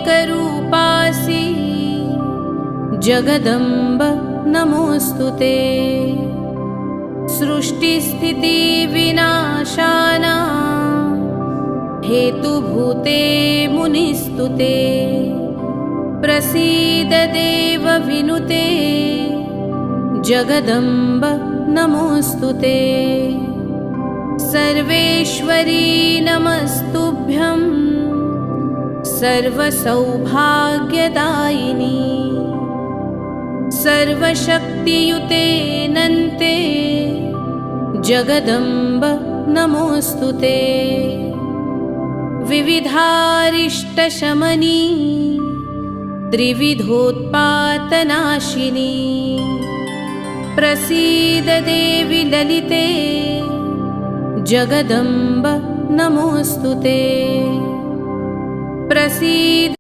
एकरूपासि जगदम्ब नमोऽस्तुते। सृष्टिस्थितिविनाशाना हेतुभूते मुनिस्तुते। प्रसीद देव विनुते जगदम्ब नमोऽस्तुते। सर्वेश्वरी नमस्तुभ्यं सर्वसौभाग्यदायिनी। सर्वशक्तियुते नन्ते जगदम्ब नमोऽस्तुते। विविधारिष्टशमनी त्रिविधोत्पातनाशिनी। प्रसीद देवी ललिते जगदम्ब नमोऽस्तुते। प्रसीद